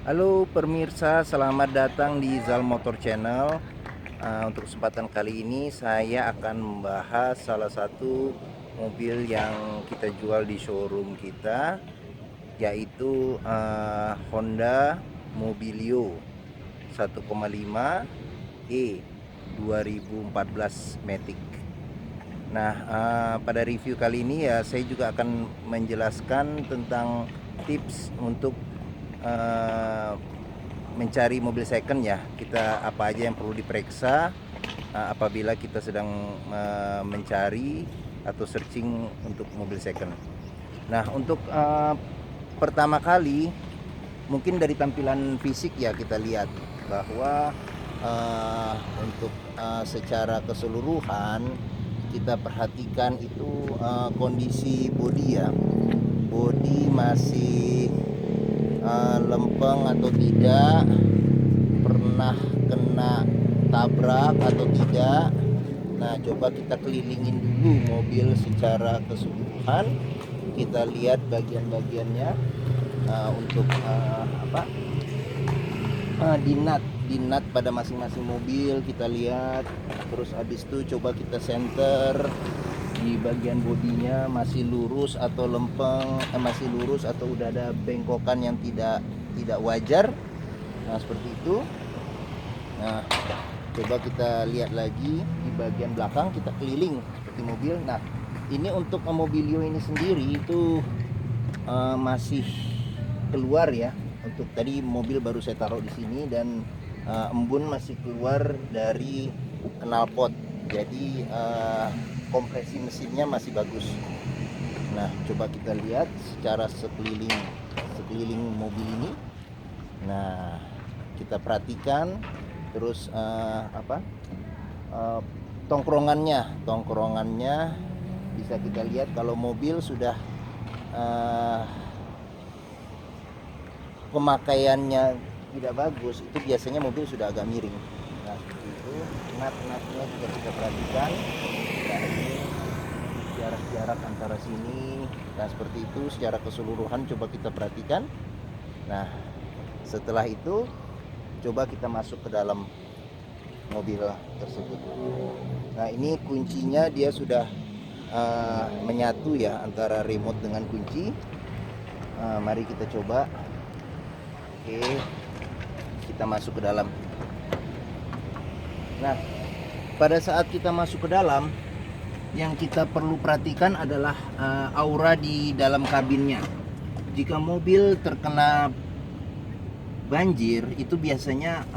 Halo pemirsa, selamat datang di Zal Motor Channel. Untuk kesempatan kali ini saya akan membahas salah satu mobil yang kita jual di showroom kita, yaitu Honda Mobilio 1,5 E 2014 Matic. Nah, pada review kali ini ya saya juga akan menjelaskan tentang tips untuk mencari mobil second ya. Kita apa aja yang perlu diperiksa apabila kita sedang mencari atau searching untuk mobil second. Nah, untuk pertama kali mungkin dari tampilan fisik ya kita lihat bahwa untuk secara keseluruhan kita perhatikan itu kondisi bodi ya. Bodi masih lempeng atau tidak, pernah kena tabrak atau tidak. Nah, coba kita kelilingin dulu mobil secara keseluruhan, kita lihat bagian-bagiannya untuk dinat pada masing-masing mobil kita lihat. Terus habis itu coba kita center di bagian bodinya masih lurus atau lempeng, masih lurus atau udah ada bengkokan yang tidak wajar. Nah, seperti itu. Nah, coba kita lihat lagi di bagian belakang, kita keliling seperti mobil. Nah, ini untuk Mobilio ini sendiri itu masih keluar ya. Untuk tadi mobil baru saya taruh di sini dan embun masih keluar dari knalpot. Jadi kompresi mesinnya masih bagus. Nah, coba kita lihat secara sekeliling mobil ini. Nah, kita perhatikan terus tongkrongannya bisa kita lihat. Kalau mobil sudah pemakaiannya tidak bagus, itu biasanya mobil sudah agak miring. Nah, seperti itu. Nat-natnya juga kita perhatikan. Nah, ini jarak antara sini. Nah, seperti itu secara keseluruhan coba kita perhatikan. Nah, setelah itu coba kita masuk ke dalam mobil tersebut. Nah, ini kuncinya dia sudah menyatu ya antara remote dengan kunci. Mari kita coba. Oke, kita masuk ke dalam. Nah, pada saat kita masuk ke dalam, yang kita perlu perhatikan adalah aura di dalam kabinnya. Jika mobil terkena banjir, itu biasanya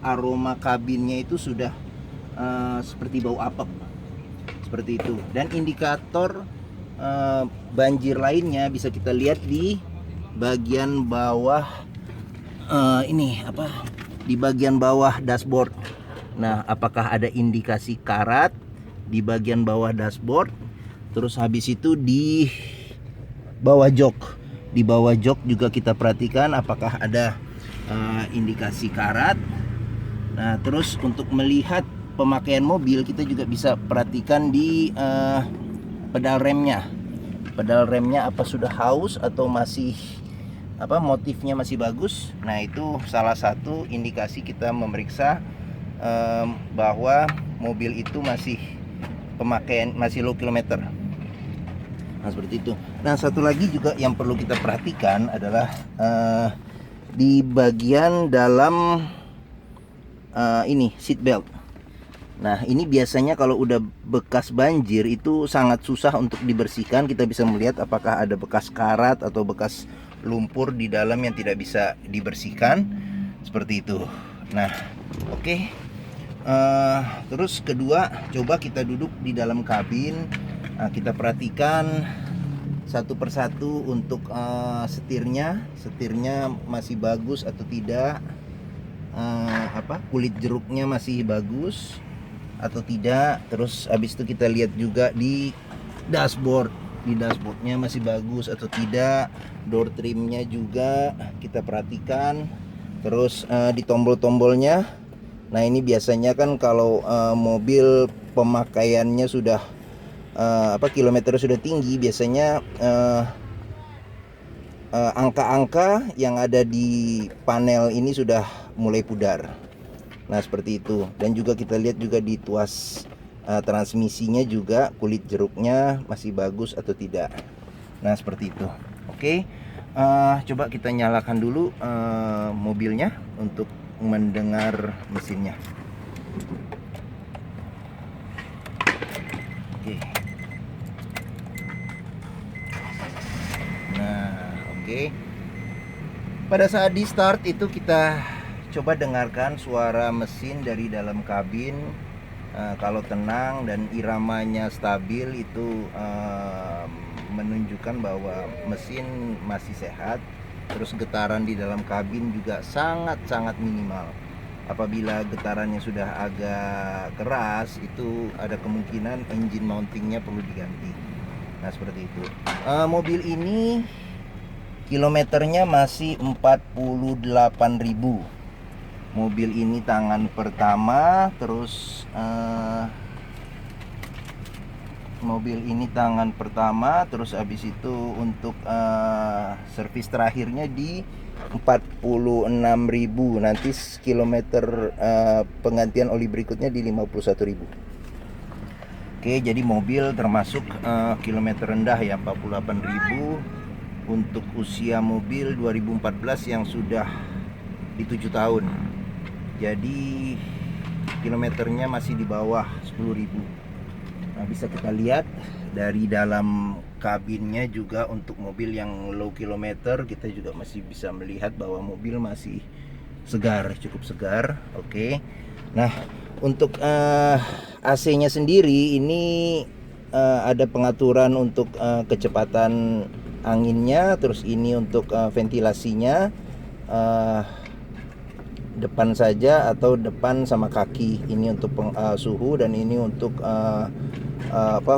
aroma kabinnya itu sudah seperti bau apek, seperti itu. Dan indikator banjir lainnya bisa kita lihat di bagian bawah di bagian bawah dashboard. Nah, apakah ada indikasi karat di bagian bawah dashboard? Terus habis itu di bawah jok. Di bawah jok juga kita perhatikan apakah ada indikasi karat. Nah, terus untuk melihat pemakaian mobil kita juga bisa perhatikan di pedal remnya. Pedal remnya apa sudah haus atau masih motifnya masih bagus. Nah, itu salah satu indikasi kita memeriksa bahwa mobil itu masih pemakaian masih low kilometer. Nah, seperti itu. Nah, satu lagi juga yang perlu kita perhatikan adalah di bagian dalam ini seat belt. Nah, ini biasanya kalau udah bekas banjir itu sangat susah untuk dibersihkan. Kita bisa melihat apakah ada bekas karat atau bekas lumpur di dalam yang tidak bisa dibersihkan, seperti itu. Nah, oke. Terus kedua, coba kita duduk di dalam kabin. Nah, kita perhatikan satu persatu untuk setirnya masih bagus atau tidak. Kulit jeruknya masih bagus atau tidak. Terus habis itu kita lihat juga di dashboardnya masih bagus atau tidak. Door trimnya juga kita perhatikan. Terus di tombol-tombolnya. Nah, ini biasanya kan kalau mobil pemakaiannya sudah kilometernya sudah tinggi, biasanya angka-angka yang ada di panel ini sudah mulai pudar. Nah seperti itu. Dan juga kita lihat juga di tuas transmisinya juga kulit jeruknya masih bagus atau tidak. Nah seperti itu. Oke. Coba kita nyalakan dulu mobilnya untuk mendengar mesinnya. Oke. Nah, oke. Pada saat di start itu kita coba dengarkan suara mesin dari dalam kabin. Kalau tenang dan iramanya stabil itu menunjukkan bahwa mesin masih sehat. Terus getaran di dalam kabin juga sangat-sangat minimal. Apabila getarannya sudah agak keras, itu ada kemungkinan engine mountingnya perlu diganti. Nah seperti itu. Mobil ini kilometernya masih 48.000. Mobil ini tangan pertama, terus habis itu untuk servis terakhirnya di 46.000. Nanti kilometer penggantian oli berikutnya di 51.000. Oke, jadi mobil termasuk kilometer rendah ya, 48.000 untuk usia mobil 2014 yang sudah di 7 tahun. Jadi kilometernya masih di bawah 10.000. Nah, bisa kita lihat dari dalam kabinnya juga untuk mobil yang low kilometer kita juga masih bisa melihat bahwa mobil masih segar, cukup segar. Oke. Nah, untuk AC-nya sendiri ini ada pengaturan untuk kecepatan anginnya, terus ini untuk ventilasinya depan saja atau depan sama kaki. Ini untuk suhu dan ini untuk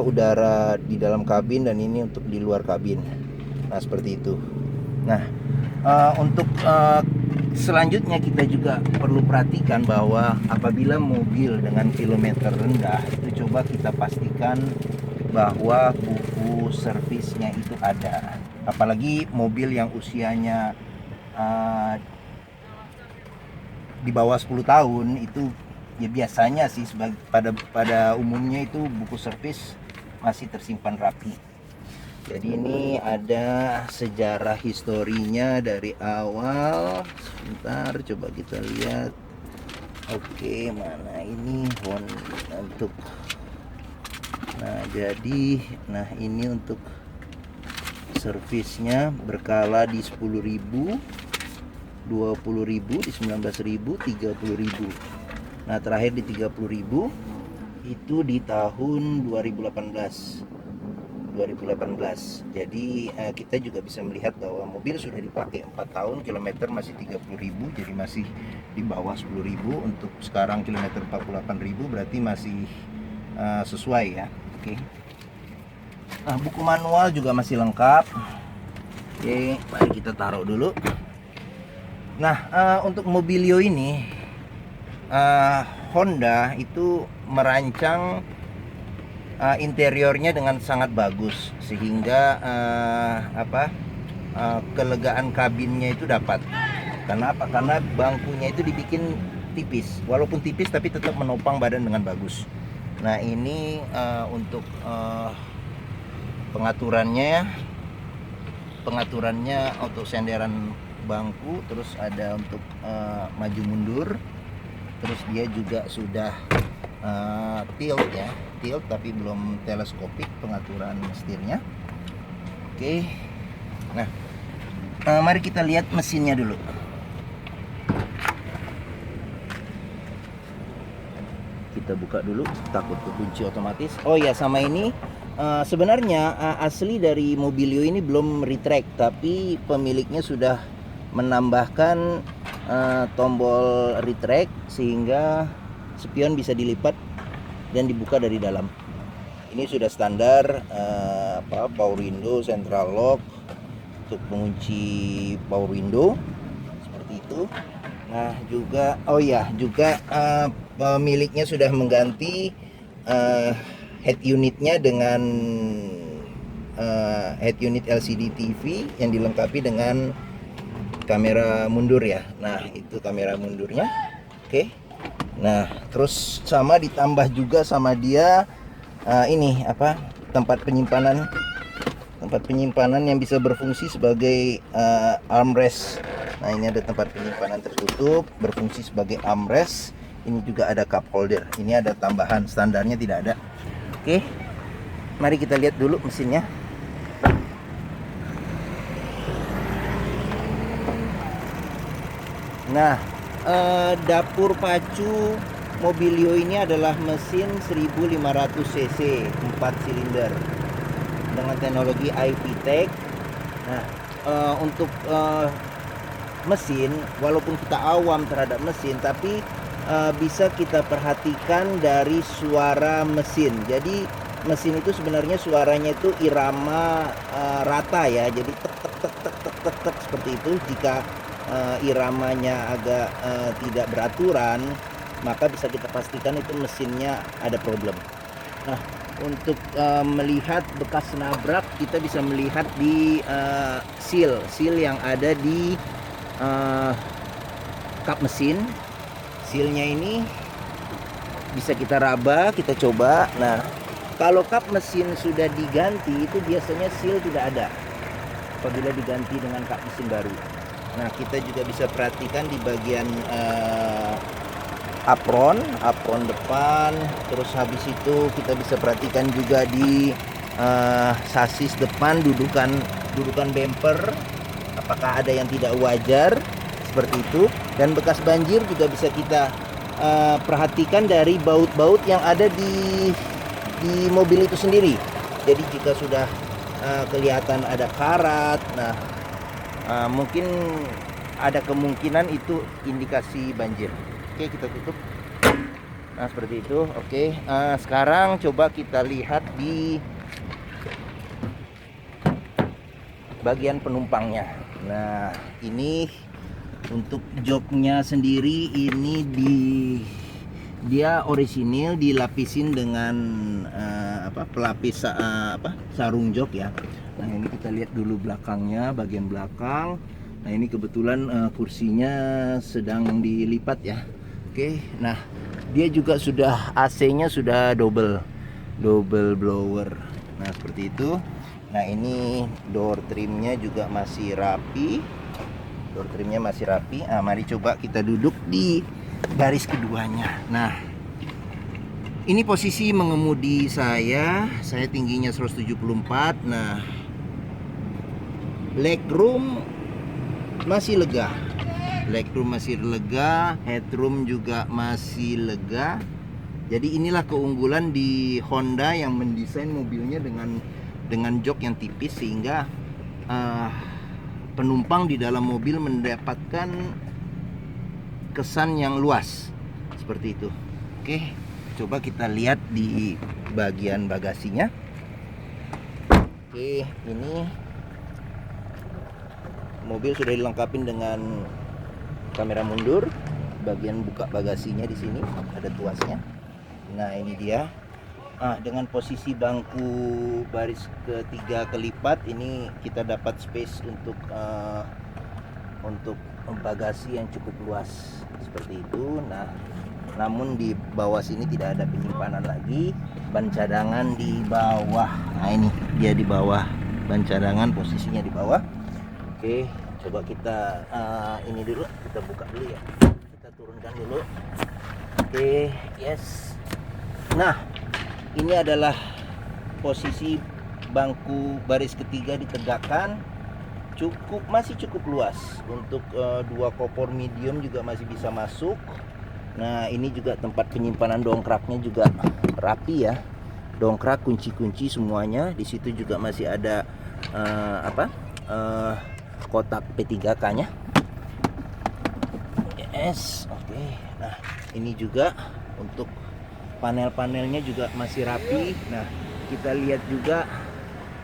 udara di dalam kabin dan ini untuk di luar kabin. Nah, seperti itu. Nah, untuk selanjutnya kita juga perlu perhatikan bahwa apabila mobil dengan kilometer rendah itu coba kita pastikan bahwa buku servisnya itu ada. Apalagi mobil yang usianya di bawah 10 tahun itu ya biasanya sih pada umumnya itu buku servis masih tersimpan rapi. Jadi ini ada sejarah historinya dari awal. Sebentar, coba kita lihat. Oke, mana ini untuk. Nah ini untuk servisnya berkala di 10.000, 20.000, di 19.000, 30.000. Nah terakhir di 30.000 itu di tahun 2018. Jadi kita juga bisa melihat bahwa mobil sudah dipakai 4 tahun, kilometer masih 30.000, jadi masih di bawah 10.000. Untuk sekarang kilometer 48.000 berarti masih sesuai ya. Oke. Nah, buku manual juga masih lengkap. Oke, mari kita taruh dulu. Nah, untuk Mobilio ini Honda itu merancang interiornya dengan sangat bagus sehingga kelegaan kabinnya itu dapat. Karena apa? Karena bangkunya itu dibikin tipis, walaupun tipis tapi tetap menopang badan dengan bagus. Nah ini untuk pengaturannya untuk senderan bangku, terus ada untuk maju mundur, terus dia juga sudah tilt tapi belum teleskopik pengaturan setirnya. Oke. Nah, mari kita lihat mesinnya dulu. Kita buka dulu, takut kekunci otomatis. Oh ya, sama ini sebenarnya asli dari Mobilio ini belum retract, tapi pemiliknya sudah menambahkan tombol retract sehingga spion bisa dilipat dan dibuka dari dalam. Ini sudah standar power window, central lock untuk mengunci power window seperti itu. Nah juga pemiliknya sudah mengganti head unitnya dengan head unit LCD TV yang dilengkapi dengan kamera mundur ya. Nah, itu kamera mundurnya. Oke. Nah, terus sama ditambah juga sama dia ini apa? Tempat penyimpanan yang bisa berfungsi sebagai armrest. Nah, ini ada tempat penyimpanan tertutup berfungsi sebagai armrest. Ini juga ada cup holder. Ini ada tambahan, standarnya tidak ada. Oke. Mari kita lihat dulu mesinnya. Nah, dapur pacu Mobilio ini adalah mesin 1500 cc 4 silinder dengan teknologi iVTEC. Nah, untuk mesin, walaupun kita awam terhadap mesin, tapi bisa kita perhatikan dari suara mesin. Jadi mesin itu sebenarnya suaranya itu irama rata ya. Jadi tek tek tek tek tek tek tek seperti itu. Jika iramanya agak tidak beraturan, maka bisa kita pastikan itu mesinnya ada problem. Nah, untuk melihat bekas nabrak, kita bisa melihat di seal yang ada di kap mesin. Sealnya ini bisa kita raba, kita coba. Nah, kalau kap mesin sudah diganti, itu biasanya seal tidak ada apabila diganti dengan kap mesin baru. Nah, kita juga bisa perhatikan di bagian apron depan. Terus habis itu kita bisa perhatikan juga di sasis depan, dudukan bumper, apakah ada yang tidak wajar seperti itu. Dan bekas banjir juga bisa kita perhatikan dari baut-baut yang ada di mobil itu sendiri. Jadi jika sudah kelihatan ada karat, nah mungkin ada kemungkinan itu indikasi banjir. Oke, kita tutup. Nah, seperti itu. Oke, sekarang coba kita lihat di bagian penumpangnya. Nah, ini untuk joknya sendiri ini dia orisinil dilapisin dengan pelapis sarung jok ya. Nah, ini kita lihat dulu belakangnya, bagian belakang. Nah, ini kebetulan kursinya sedang dilipat ya. Oke, nah dia juga sudah AC-nya sudah double blower. Nah, seperti itu. Nah, ini door trimnya juga masih rapi. Nah, mari coba kita duduk di baris keduanya. Nah, ini posisi mengemudi saya tingginya 174. Nah, legroom masih lega, headroom juga masih lega. Jadi inilah keunggulan di Honda yang mendesain mobilnya dengan jok yang tipis, sehingga penumpang di dalam mobil mendapatkan kesan yang luas seperti itu. Oke, coba kita lihat di bagian bagasinya. Oke, ini mobil sudah dilengkapi dengan kamera mundur. Bagian buka bagasinya di sini ada tuasnya. Nah, ini dia. Dengan posisi bangku baris ketiga kelipat, ini kita dapat space untuk bagasi yang cukup luas seperti itu. Nah, namun di bawah sini tidak ada penyimpanan lagi. Ban cadangan di bawah. Nah, ini dia di bawah, ban cadangan posisinya di bawah. Oke, coba kita ini dulu, kita buka dulu ya. Kita turunkan dulu. Oke, yes. Nah, ini adalah posisi bangku baris ketiga ditegakkan, masih cukup luas untuk dua kopor medium juga masih bisa masuk. Nah, ini juga tempat penyimpanan dongkraknya juga rapi ya. Dongkrak, kunci-kunci semuanya. Di situ juga masih ada kotak P3K-nya. Yes, oke. Nah, ini juga untuk panel-panelnya juga masih rapi. Nah, kita lihat juga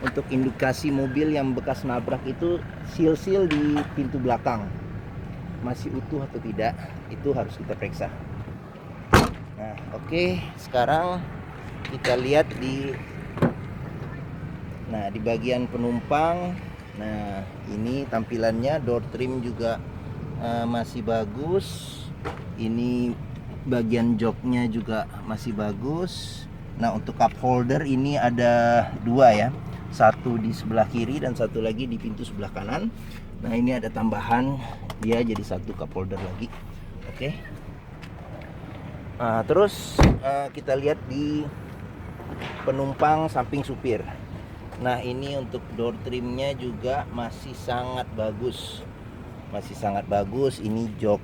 untuk indikasi mobil yang bekas nabrak itu, seal di pintu belakang masih utuh atau tidak, itu harus kita periksa. Nah, oke, sekarang kita lihat Nah, di bagian penumpang, nah ini tampilannya, door trim juga masih bagus. Ini bagian joknya juga masih bagus. Nah, untuk cup holder ini ada dua ya, satu di sebelah kiri dan satu lagi di pintu sebelah kanan. Nah, ini ada tambahan, dia jadi satu cup holder lagi. Oke. Nah, terus kita lihat di penumpang samping supir. Nah, ini untuk door trimnya juga masih sangat bagus. Masih sangat bagus. Ini jok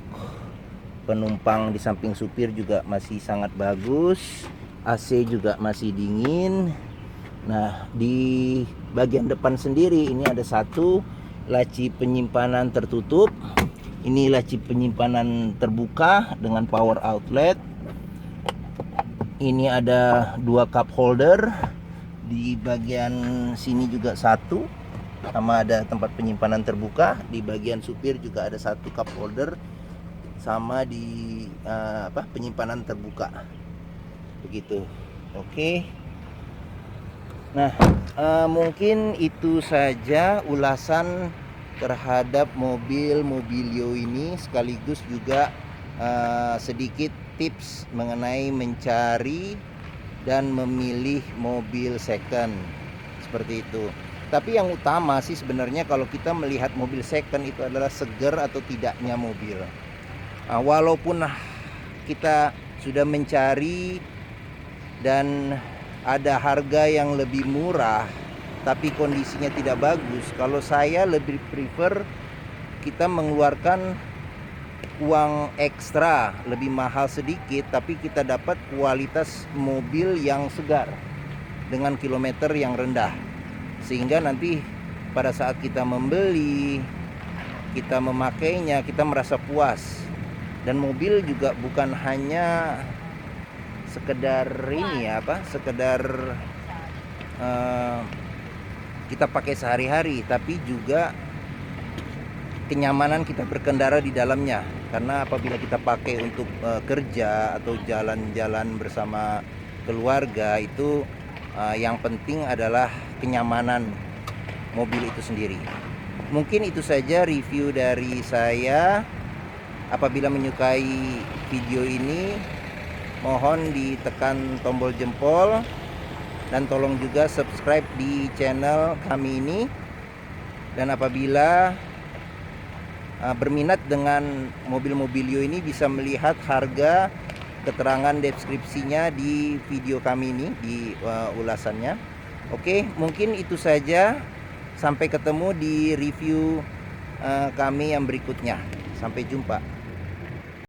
penumpang di samping supir juga masih sangat bagus. AC juga masih dingin. Nah, di bagian depan sendiri ini ada satu laci penyimpanan tertutup. Ini laci penyimpanan terbuka dengan power outlet. Ini ada dua cup holder. Di bagian sini juga satu, sama ada tempat penyimpanan terbuka. Di bagian supir juga ada satu cup holder, sama di penyimpanan terbuka. Begitu. Oke. Nah, mungkin itu saja ulasan terhadap mobil Mobilio ini, sekaligus juga sedikit tips mengenai mencari dan memilih mobil second, seperti itu. Tapi yang utama sih sebenarnya kalau kita melihat mobil second itu adalah seger atau tidaknya mobil. Walaupun kita sudah mencari dan ada harga yang lebih murah tapi kondisinya tidak bagus, kalau saya lebih prefer kita mengeluarkan uang ekstra lebih mahal sedikit, tapi kita dapat kualitas mobil yang segar dengan kilometer yang rendah, sehingga nanti pada saat kita membeli, kita memakainya, kita merasa puas. Dan mobil juga bukan hanya sekedar ini ya, sekedar kita pakai sehari-hari, tapi juga kenyamanan kita berkendara di dalamnya. Karena apabila kita pakai untuk kerja atau jalan-jalan bersama keluarga, itu yang penting adalah kenyamanan mobil itu sendiri. Mungkin itu saja review dari saya. Apabila menyukai video ini, mohon ditekan tombol jempol dan tolong juga subscribe di channel kami ini. Dan apabila berminat dengan mobil Mobilio ini, bisa melihat harga, keterangan deskripsinya di video kami ini, di ulasannya. Oke, mungkin itu saja. Sampai ketemu di review kami yang berikutnya. Sampai jumpa.